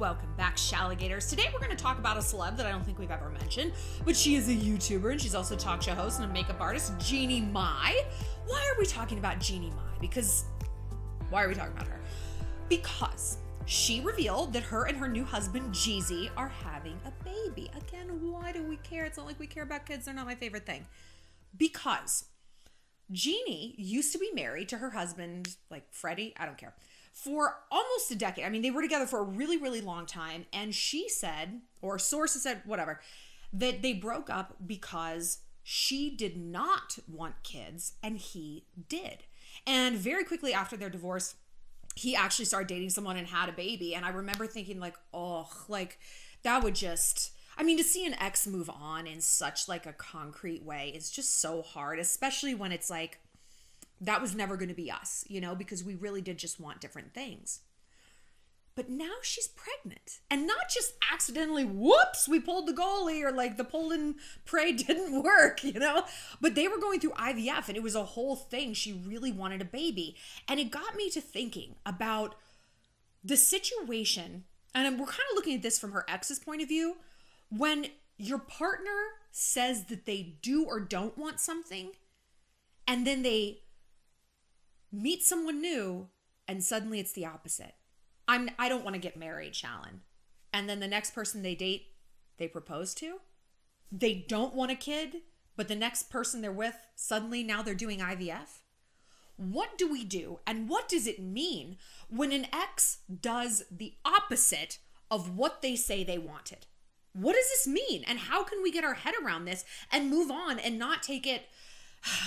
Welcome back, Shalligators. Today we're going to talk about a celeb that I don't think we've ever mentioned, but she is a YouTuber and she's also a talk show host and a makeup artist, Jeannie Mai. Why are we talking about Jeannie Mai? Why are we talking about her? Because she revealed that her and her new husband, JEEZY, are having a baby. Again, why do we care? It's not like we care about kids. They're not my favorite thing. Because Jeannie used to be married to her husband, like Freddie, I don't care, for almost a decade. I mean, they were together for a really, really long time. And she said, or sources said, whatever, that they broke up because she did not want kids and he did. And very quickly after their divorce, he actually started dating someone and had a baby. And I remember thinking like, oh, like that would just, I mean, to see an ex move on in such like a concrete way is just so hard, especially when it's like, that was never going to be us, you know, because we really did just want different things. But now she's pregnant, and not just accidentally, whoops, we pulled the goalie, or like the pull and pray didn't work, you know, but they were going through IVF and it was a whole thing. She really wanted a baby. And it got me to thinking about the situation. And we're kind of looking at this from her ex's point of view. When your partner says that they do or don't want something, and then they meet someone new and suddenly it's the opposite. I don't want to get married, Shallon. And then the next person they date, they propose to. They don't want a kid, but the next person they're with, suddenly now they're doing IVF. What do we do? And what does it mean when an ex does the opposite of what they say they wanted? What does this mean? And how can we get our head around this and move on and not take it,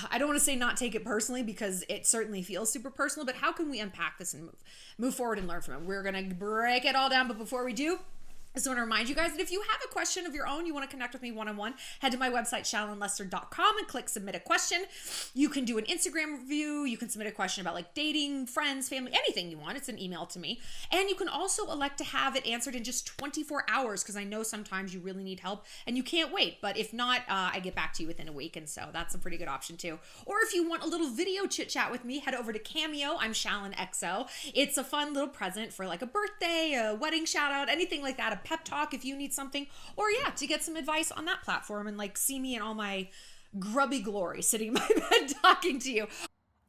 I don't want to say not take it personally because it certainly feels super personal, but how can we unpack this and move forward and learn from it? We're going to break it all down, but before we do, I just want to remind you guys that if you have a question of your own, you want to connect with me one-on-one, head to my website, shallonlester.com, and click submit a question. You can do an Instagram review. You can submit a question about like dating, friends, family, anything you want. It's an email to me. And you can also elect to have it answered in just 24 hours because I know sometimes you really need help and you can't wait. But if not, I get back to you within a week. And so that's a pretty good option too. Or if you want a little video chit chat with me, head over to Cameo. I'm Shallon XO. It's a fun little present for like a birthday, a wedding shout out, anything like that. Pep talk if you need something, or yeah, to get some advice on that platform and like see me in all my grubby glory sitting in my bed talking to you.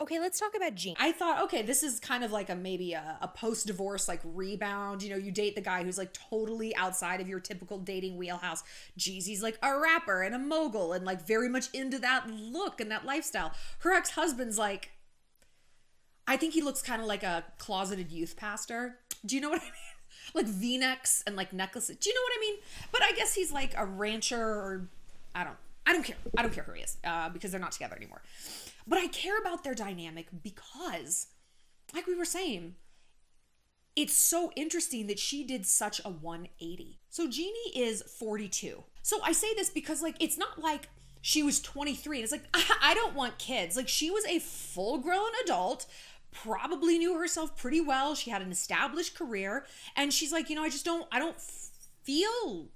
Okay, let's talk about Jeannie. I thought, okay, this is kind of like maybe a post-divorce like rebound. You know, you date the guy who's like totally outside of your typical dating wheelhouse. JEEZY's like a rapper and a mogul and like very much into that look and that lifestyle. Her ex-husband's like, I think he looks kind of like a closeted youth pastor. Do you know what I mean? Like V-necks and like necklaces. Do you know what I mean? But I guess he's like a rancher or I don't care. I don't care who he is because they're not together anymore. But I care about their dynamic because, like we were saying, it's so interesting that she did such a 180. So Jeannie is 42. So I say this because like, it's not like she was 23 and it's like, I don't want kids. Like she was a full-grown adult, probably knew herself pretty well. She had an established career and she's like, you know, I don't feel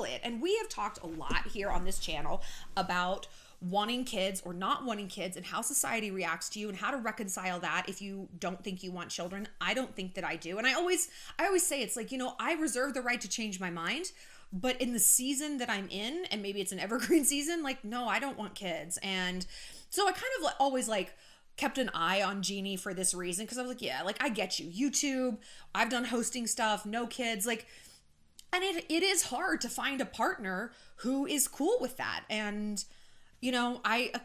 it. And we have talked a lot here on this channel about wanting kids or not wanting kids and how society reacts to you and how to reconcile that if you don't think you want children. I don't think that I do. And I always say it's like, you know, I reserve the right to change my mind, but in the season that I'm in, and maybe it's an evergreen season, like, no, I don't want kids. And so I kind of always like kept an eye on Jeannie for this reason because I was like, yeah, like I get you. YouTube, I've done hosting stuff, no kids, like, and it is hard to find a partner who is cool with that. And, you know,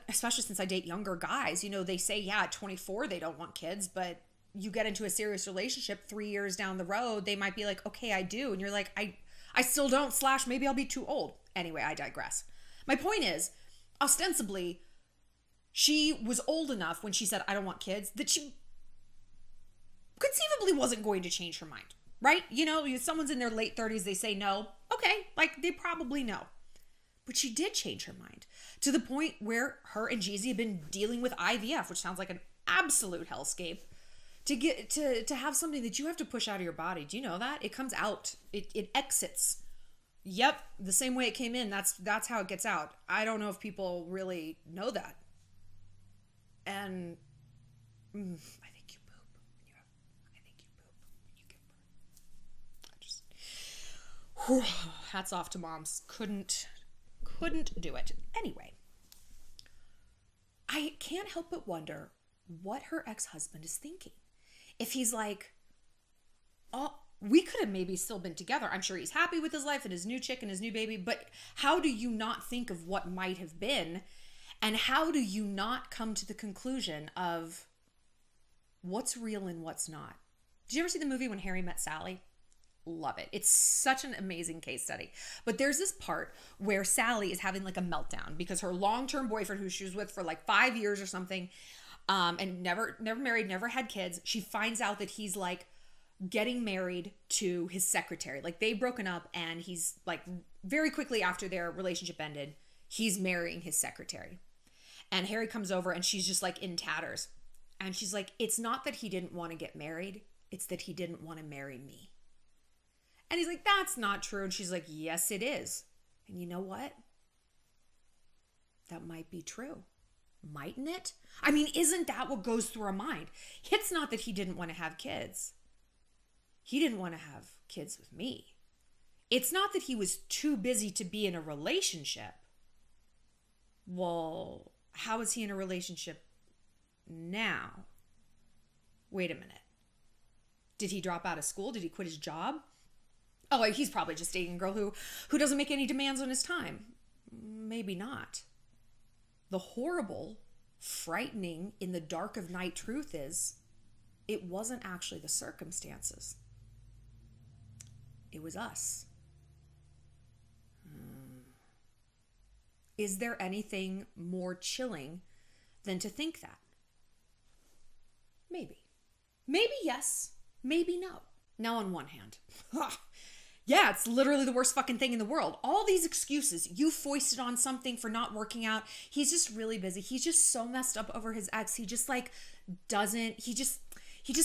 especially since I date younger guys, you know, they say, yeah, at 24, they don't want kids, but you get into a serious relationship 3 years down the road, they might be like, okay, I do. And you're like, I still don't, / maybe I'll be too old. Anyway, I digress. My point is, ostensibly, she was old enough when she said, I don't want kids, that she conceivably wasn't going to change her mind, right? You know, if someone's in their late 30s, they say no. Okay, like they probably know. But she did change her mind to the point where her and JEEZY have been dealing with IVF, which sounds like an absolute hellscape, to get to have something that you have to push out of your body. Do you know that? It comes out. It exits. Yep, the same way it came in. That's how it gets out. I don't know if people really know that. And I think you poop. I think you poop when you give birth. Whew, hats off to moms. Couldn't do it. Anyway, I can't help but wonder what her ex-husband is thinking. If he's like, oh, we could have maybe still been together. I'm sure he's happy with his life and his new chick and his new baby, but how do you not think of what might have been? And how do you not come to the conclusion of what's real and what's not? Did you ever see the movie When Harry Met Sally? Love it. It's such an amazing case study. But there's this part where Sally is having like a meltdown because her long-term boyfriend, who she was with for like 5 years or something, and never married, never had kids, she finds out that he's like getting married to his secretary. Like they've broken up, and he's like very quickly after their relationship ended, he's marrying his secretary. And Harry comes over and she's just like in tatters. And she's like, it's not that he didn't want to get married. It's that he didn't want to marry me. And he's like, that's not true. And she's like, yes, it is. And you know what? That might be true. Mightn't it? I mean, isn't that what goes through our mind? It's not that he didn't want to have kids. He didn't want to have kids with me. It's not that he was too busy to be in a relationship. Well, how is he in a relationship now? Wait a minute. Did he drop out of school? Did he quit his job? Oh, he's probably just dating a girl who doesn't make any demands on his time. Maybe not. The horrible, frightening, in the dark of night truth is, it wasn't actually the circumstances. It was us. Is there anything more chilling than to think that? Maybe. Maybe yes, maybe no. Now on one hand, yeah, it's literally the worst fucking thing in the world. All these excuses, you foisted on something for not working out. He's just really busy. He's just so messed up over his ex. He just like doesn't, he just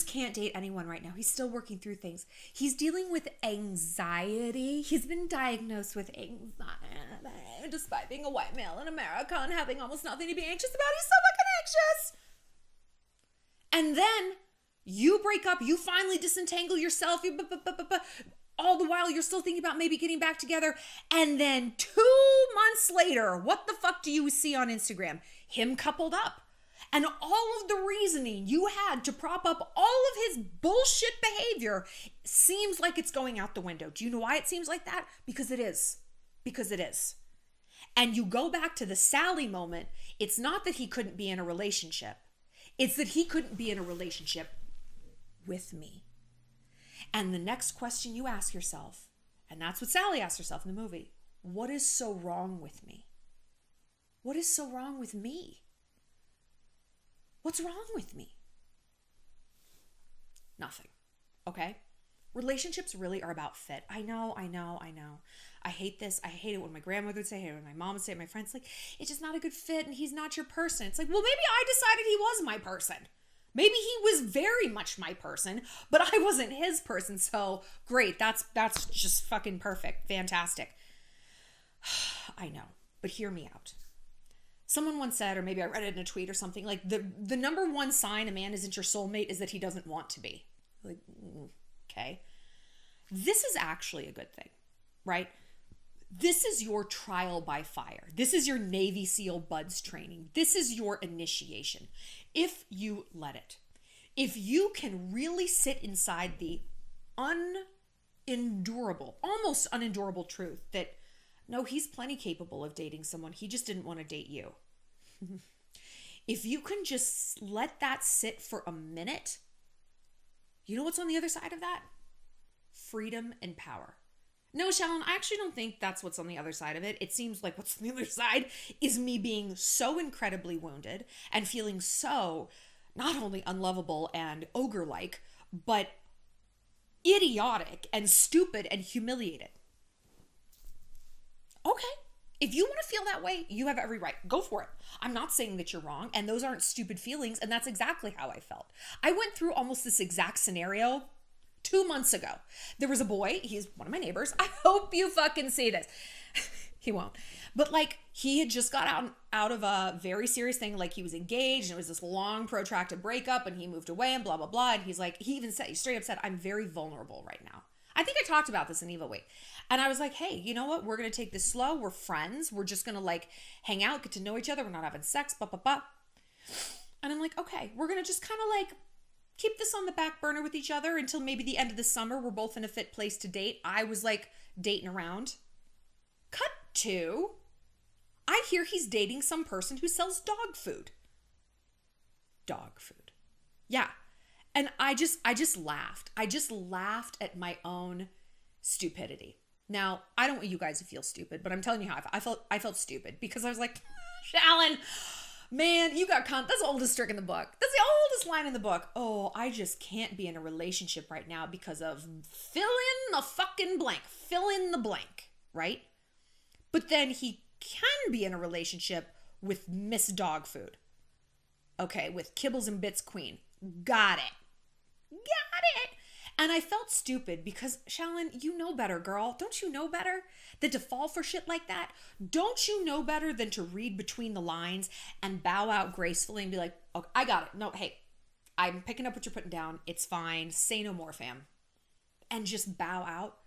can't date anyone right now. He's still working through things. He's dealing with anxiety. He's been diagnosed with anxiety despite being a white male in America and having almost nothing to be anxious about. He's so fucking anxious. And then you break up, you finally disentangle yourself, all the while you're still thinking about maybe getting back together. And then 2 months later, what the fuck do you see on Instagram? Him coupled up. And all of the reasoning you had to prop up all of his bullshit behavior seems like it's going out the window. Do you know why it seems like that? Because it is. Because it is. And you go back to the Sally moment. It's not that he couldn't be in a relationship. It's that he couldn't be in a relationship with me. And the next question you ask yourself, and that's what Sally asked herself in the movie, what is so wrong with me? What is so wrong with me? What's wrong with me? Nothing. Okay? Relationships really are about fit. I know. I hate this. I hate it when my grandmother would say, I hate it when my mom would say it, my friends, like, it's just not a good fit and he's not your person. It's like, well, maybe I decided he was my person. Maybe he was very much my person, but I wasn't his person. So great. That's just fucking perfect. Fantastic. I know, but hear me out. Someone once said, or maybe I read it in a tweet or something, like the number one sign a man isn't your soulmate is that he doesn't want to be. Like, okay. This is actually a good thing, right? This is your trial by fire. This is your Navy SEAL buds training. This is your initiation. If you let it. If you can really sit inside the unendurable, almost unendurable truth that, no, he's plenty capable of dating someone. He just didn't want to date you. If you can just let that sit for a minute, you know what's on the other side of that? Freedom and power. No, Shallon, I actually don't think that's what's on the other side of it. It seems like what's on the other side is me being so incredibly wounded and feeling so not only unlovable and ogre-like, but idiotic and stupid and humiliated. Okay. If you want to feel that way, you have every right. Go for it. I'm not saying that you're wrong, and those aren't stupid feelings, and that's exactly how I felt. I went through almost this exact scenario 2 months ago. There was a boy, he's one of my neighbors. I hope you fucking see this. He won't. But like, he had just got out of a very serious thing. Like, he was engaged, and it was this long, protracted breakup, and he moved away, and blah, blah, blah. And he's like, he even said, he straight up said, I'm very vulnerable right now. I think I talked about this in Eva Week. And I was like, hey, you know what? We're going to take this slow. We're friends. We're just going to like hang out, get to know each other. We're not having sex, blah, blah, blah. And I'm like, okay, we're going to just kind of like keep this on the back burner with each other until maybe the end of the summer. We're both in a fit place to date. I was like dating around. Cut to, I hear he's dating some person who sells dog food. Dog food. Yeah. And I just laughed. I just laughed at my own stupidity. Now, I don't want you guys to feel stupid, but I'm telling you how I felt stupid because I was like, Shallon, man, you got that's the oldest trick in the book. That's the oldest line in the book. Oh, I just can't be in a relationship right now because of fill in the fucking blank. Fill in the blank, right? But then he can be in a relationship with Miss Dog Food. Okay, with Kibbles and Bits Queen. Got it. And I felt stupid because, Shallon, you know better, girl. Don't you know better than to fall for shit like that? Don't you know better than to read between the lines and bow out gracefully and be like, okay, I got it. No, hey, I'm picking up what you're putting down. It's fine. Say no more, fam. And just bow out.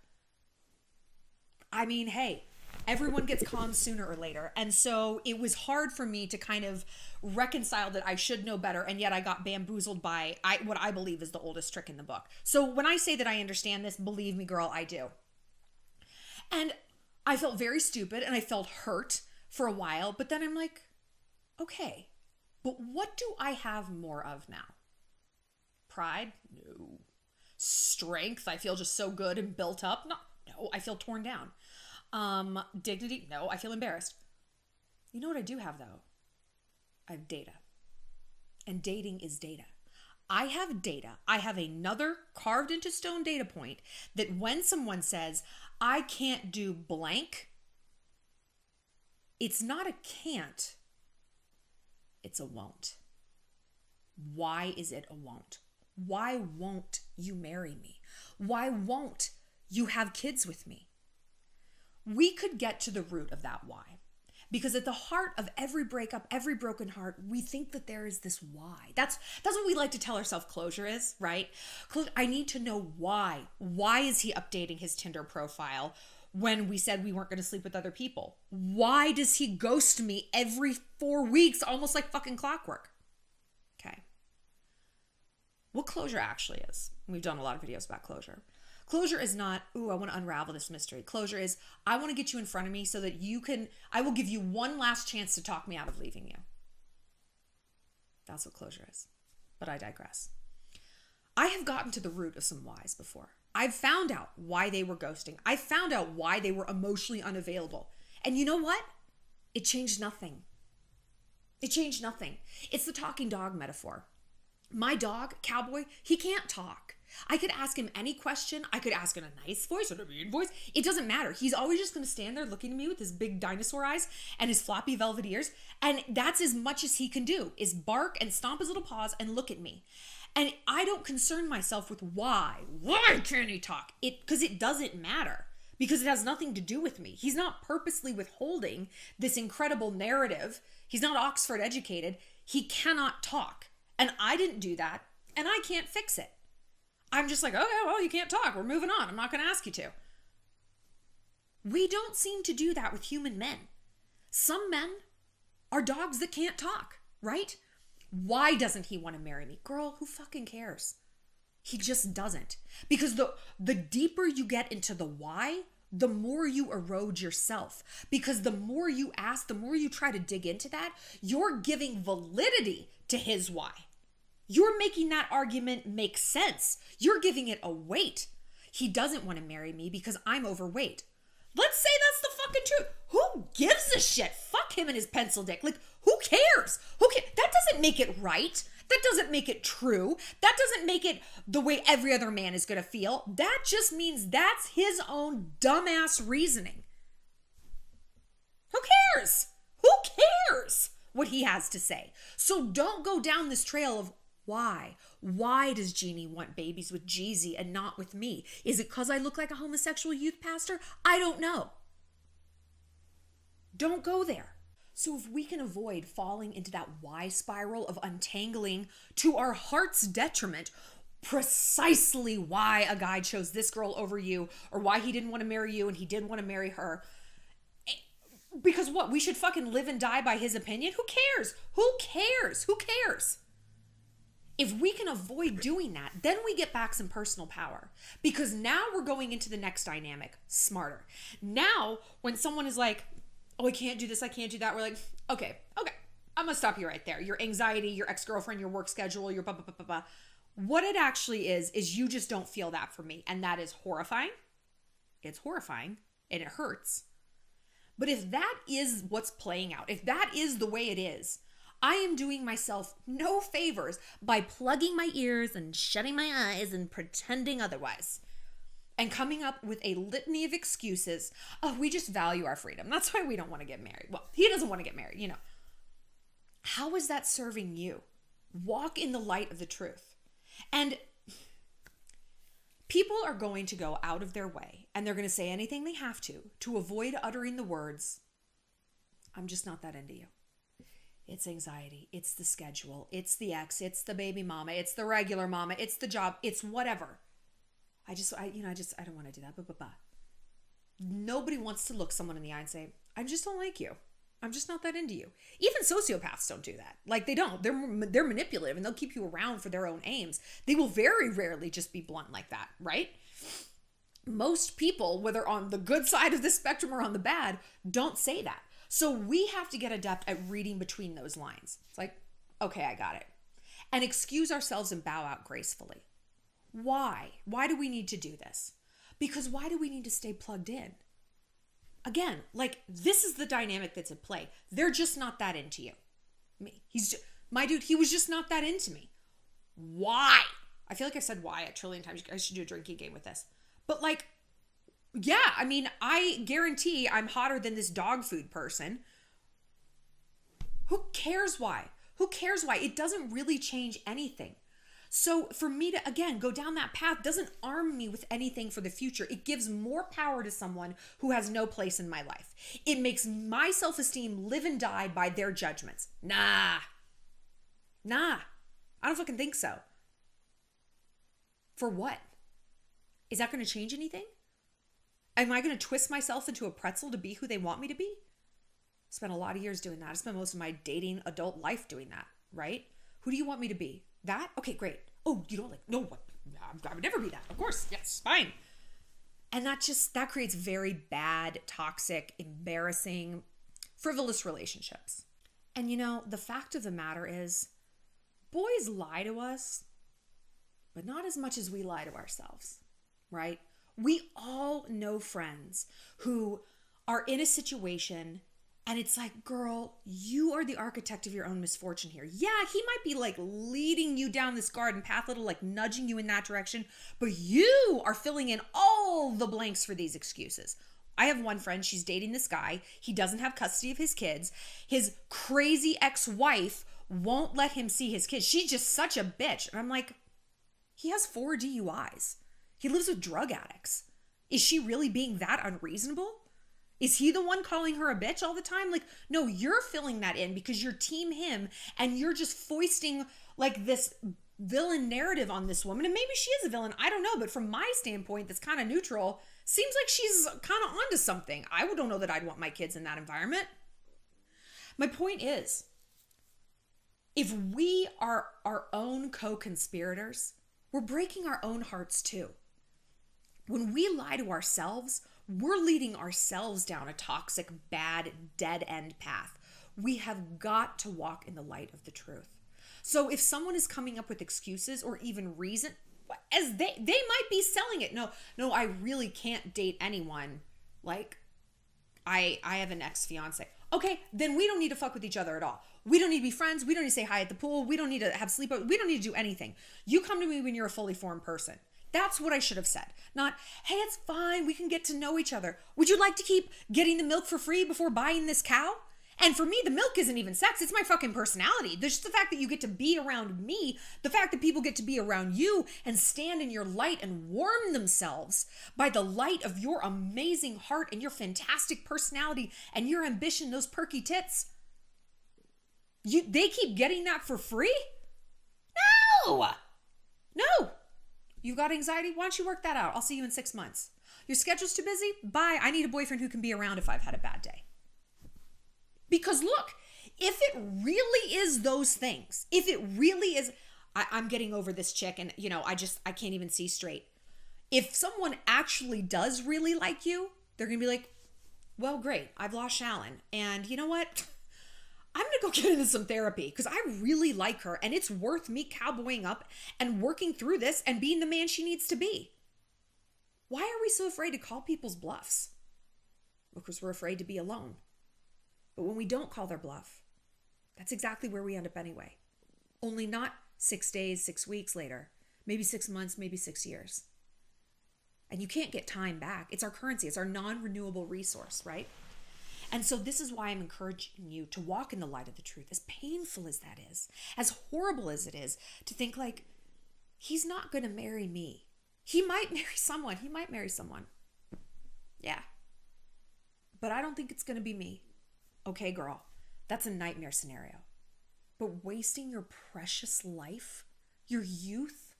I mean, hey, everyone gets conned sooner or later. And so it was hard for me to kind of reconcile that I should know better. And yet I got bamboozled by what I believe is the oldest trick in the book. So when I say that I understand this, believe me, girl, I do. And I felt very stupid and I felt hurt for a while. But then I'm like, okay, but what do I have more of now? Pride? No. Strength? I feel just so good and built up? No, I feel torn down. Dignity? No, I feel embarrassed. You know what I do have though? I have data. And dating is data. I have data. I have another carved into stone data point that when someone says, I can't do blank, it's not a can't, it's a won't. Why is it a won't? Why won't you marry me? Why won't you have kids with me? We could get to the root of that why. Because at the heart of every breakup, every broken heart, we think that there is this why. That's what we like to tell ourselves closure is, right? I need to know why. Why is he updating his Tinder profile when we said we weren't going to sleep with other people? Why does he ghost me every 4 weeks, almost like fucking clockwork? Okay. What closure actually is. We've done a lot of videos about closure. Closure is not, ooh, I want to unravel this mystery. Closure is, I want to get you in front of me so that I will give you one last chance to talk me out of leaving you. That's what closure is. But I digress. I have gotten to the root of some whys before. I've found out why they were ghosting. I found out why they were emotionally unavailable. And you know what? It changed nothing. It changed nothing. It's the talking dog metaphor. My dog, Cowboy, he can't talk. I could ask him any question. I could ask in a nice voice or a mean voice. It doesn't matter. He's always just going to stand there looking at me with his big dinosaur eyes and his floppy velvet ears. And that's as much as he can do, is bark and stomp his little paws and look at me. And I don't concern myself with why. Why can't he talk? Because it doesn't matter. Because it has nothing to do with me. He's not purposely withholding this incredible narrative. He's not Oxford educated. He cannot talk. And I didn't do that. And I can't fix it. I'm just like, okay, well, you can't talk. We're moving on. I'm not going to ask you to. We don't seem to do that with human men. Some men are dogs that can't talk, right? Why doesn't he want to marry me? Girl, who fucking cares? He just doesn't. Because the deeper you get into the why, the more you erode yourself. Because the more you ask, the more you try to dig into that, you're giving validity to his why. You're making that argument make sense. You're giving it a weight. He doesn't want to marry me because I'm overweight. Let's say that's the fucking truth. Who gives a shit? Fuck him and his pencil dick. Like, who cares? That doesn't make it right. That doesn't make it true. That doesn't make it the way every other man is going to feel. That just means that's his own dumbass reasoning. Who cares? Who cares what he has to say? So don't go down this trail of why? Why does Jeannie want babies with JEEZY and not with me? Is it because I look like a homosexual youth pastor? I don't know. Don't go there. So if we can avoid falling into that why spiral of untangling to our heart's detriment, precisely why a guy chose this girl over you, or why he didn't want to marry you and he did want to marry her. Because what? We should fucking live and die by his opinion? Who cares? Who cares? Who cares? If we can avoid doing that, then we get back some personal power. Because now we're going into the next dynamic smarter. Now, when someone is like, oh, I can't do this, I can't do that, we're like, okay, I'm gonna stop you right there. Your anxiety, your ex-girlfriend, your work schedule, your blah, blah, blah, blah, blah. What it actually is you just don't feel that for me. And that is horrifying. It's horrifying and it hurts. But if that is what's playing out, if that is the way it is, I am doing myself no favors by plugging my ears and shutting my eyes and pretending otherwise. And coming up with a litany of excuses. Oh, we just value our freedom. That's why we don't want to get married. Well, he doesn't want to get married, you know. How is that serving you? Walk in the light of the truth. And people are going to go out of their way and they're going to say anything they have to avoid uttering the words, I'm just not that into you. It's anxiety. It's the schedule. It's the ex. It's the baby mama. It's the regular mama. It's the job. It's whatever. I don't want to do that. Blah, blah, blah. Nobody wants to look someone in the eye and say, I just don't like you. I'm just not that into you. Even sociopaths don't do that. Like they don't. They're manipulative and they'll keep you around for their own aims. They will very rarely just be blunt like that, right? Most people, whether on the good side of the spectrum or on the bad, don't say that. So we have to get adept at reading between those lines. It's like, okay, I got it. And excuse ourselves and bow out gracefully. Why? Why do we need to do this? Because why do we need to stay plugged in? Again, like this is the dynamic that's at play. They're just not that into you. My dude, he was just not that into me. Why? I feel like I've said why a trillion times. I should do a drinking game with this. But like, yeah, I mean, I guarantee I'm hotter than this dog food person. Who cares why? Who cares why? It doesn't really change anything. So for me to, again, go down that path doesn't arm me with anything for the future. It gives more power to someone who has no place in my life. It makes my self-esteem live and die by their judgments. Nah. I don't fucking think so. For what? Is that going to change anything? Am I going to twist myself into a pretzel to be who they want me to be? I spent a lot of years doing that. I spent most of my dating adult life doing that, right? Who do you want me to be? That? Okay, great. Oh, you don't like, no, what? I would never be that. Of course, yes, fine. And that creates very bad, toxic, embarrassing, frivolous relationships. And you know, the fact of the matter is, boys lie to us, but not as much as we lie to ourselves, right? We all know friends who are in a situation and it's like, girl, you are the architect of your own misfortune here. Yeah, he might be like leading you down this garden path, little like nudging you in that direction, but you are filling in all the blanks for these excuses. I have one friend, she's dating this guy. He doesn't have custody of his kids. His crazy ex-wife won't let him see his kids. She's just such a bitch. And I'm like, he has 4 DUIs. He lives with drug addicts. Is she really being that unreasonable? Is he the one calling her a bitch all the time? Like, no, you're filling that in because you're team him and you're just foisting like this villain narrative on this woman. And maybe she is a villain. I don't know. But from my standpoint, that's kind of neutral. Seems like she's kind of onto something. I don't know that I'd want my kids in that environment. My point is, if we are our own co-conspirators, we're breaking our own hearts too. When we lie to ourselves, we're leading ourselves down a toxic, bad, dead-end path. We have got to walk in the light of the truth. So if someone is coming up with excuses or even reason, as they might be selling it. No, I really can't date anyone. Like, I have an ex-fiance. Okay, then we don't need to fuck with each other at all. We don't need to be friends. We don't need to say hi at the pool. We don't need to have sleepovers. We don't need to do anything. You come to me when you're a fully formed person. That's what I should have said. Not, hey, it's fine. We can get to know each other. Would you like to keep getting the milk for free before buying this cow? And for me, the milk isn't even sex. It's my fucking personality. There's just the fact that you get to be around me, the fact that people get to be around you and stand in your light and warm themselves by the light of your amazing heart and your fantastic personality and your ambition, those perky tits. They keep getting that for free? No. You got anxiety? Why don't you work that out? I'll see you in 6 months. Your schedule's too busy? Bye. I need a boyfriend who can be around if I've had a bad day. Because look, if it really is those things, if it really is, I'm getting over this chick and, you know, I can't even see straight. If someone actually does really like you, they're going to be like, well, great. I've lost Shallon. And you know what? I'm going to go get into some therapy because I really like her and it's worth me cowboying up and working through this and being the man she needs to be. Why are we so afraid to call people's bluffs? Because we're afraid to be alone. But when we don't call their bluff, that's exactly where we end up anyway. Only not 6 days, 6 weeks later, maybe 6 months, maybe 6 years. And you can't get time back. It's our currency. It's our non-renewable resource, right? And so this is why I'm encouraging you to walk in the light of the truth, as painful as that is, as horrible as it is, to think like, he's not going to marry me. He might marry someone. He might marry someone. Yeah. But I don't think it's going to be me. Okay, girl, that's a nightmare scenario. But wasting your precious life, your youth,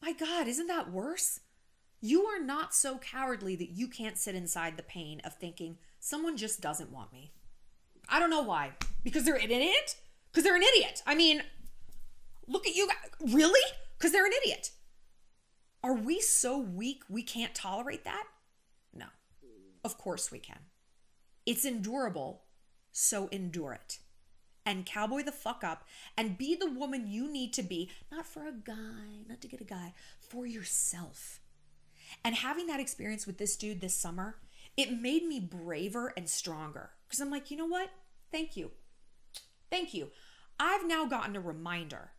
my God, isn't that worse? You are not so cowardly that you can't sit inside the pain of thinking someone just doesn't want me. I don't know why. Because they're an idiot? Because they're an idiot. I mean, look at you guys. Really? Because they're an idiot. Are we so weak we can't tolerate that? No. Of course we can. It's endurable, so endure it. And cowboy the fuck up and be the woman you need to be, not for a guy, not to get a guy, for yourself. And having that experience with this dude this summer, it made me braver and stronger. Because I'm like, you know what? Thank you. Thank you. I've now gotten a reminder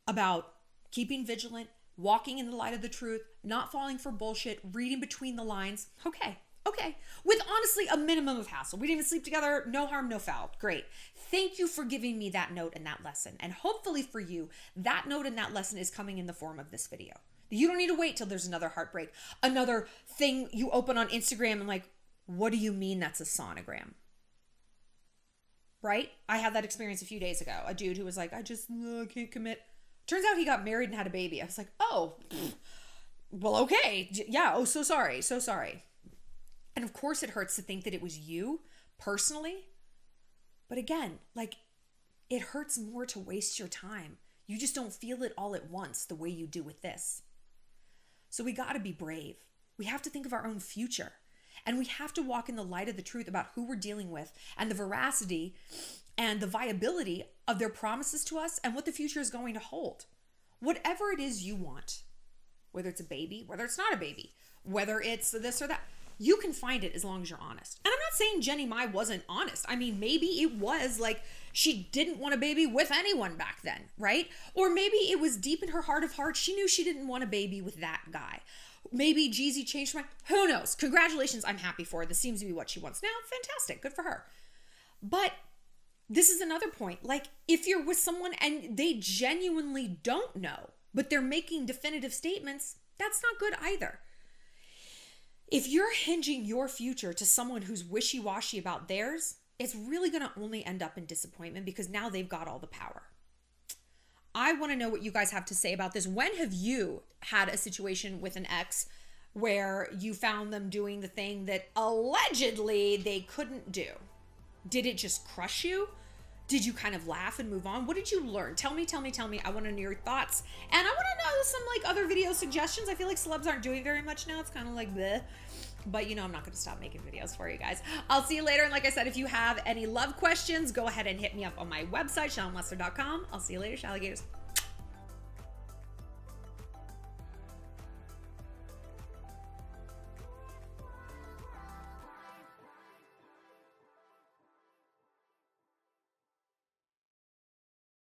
about keeping vigilant, walking in the light of the truth, not falling for bullshit, reading between the lines. Okay. With honestly a minimum of hassle. We didn't even sleep together. No harm, no foul. Great. Thank you for giving me that note and that lesson. And hopefully for you, that note and that lesson is coming in the form of this video. You don't need to wait till there's another heartbreak, another thing you open on Instagram and like, what do you mean that's a sonogram? Right? I had that experience a few days ago. A dude who was like, I can't commit. Turns out he got married and had a baby. I was like, oh, well, okay. Yeah. Oh, so sorry. And of course it hurts to think that it was you personally. But again, like, it hurts more to waste your time. You just don't feel it all at once the way you do with this. So we got to be brave. We have to think of our own future. And we have to walk in the light of the truth about who we're dealing with and the veracity and the viability of their promises to us and what the future is going to hold. Whatever it is you want, whether it's a baby, whether it's not a baby, whether it's this or that, you can find it as long as you're honest. And I'm not saying Jeannie Mai wasn't honest. I mean, maybe it was like she didn't want a baby with anyone back then, right? Or maybe it was deep in her heart of hearts. She knew she didn't want a baby with that guy. Maybe JEEZY changed her mind. Who knows? Congratulations. I'm happy for her. This seems to be what she wants now. Fantastic. Good for her. But this is another point. Like, if you're with someone and they genuinely don't know, but they're making definitive statements, that's not good either. If you're hinging your future to someone who's wishy-washy about theirs, it's really going to only end up in disappointment because now they've got all the power. I want to know what you guys have to say about this. When have you had a situation with an ex where you found them doing the thing that allegedly they couldn't do? Did it just crush you? Did you kind of laugh and move on? What did you learn? Tell me. I want to know your thoughts. And I want to know some like other video suggestions. I feel like celebs aren't doing very much now. It's kind of like bleh. But you know, I'm not going to stop making videos for you guys. I'll see you later. And like I said, if you have any love questions, go ahead and hit me up on my website, shallonlester.com. I'll see you later, Shalligators.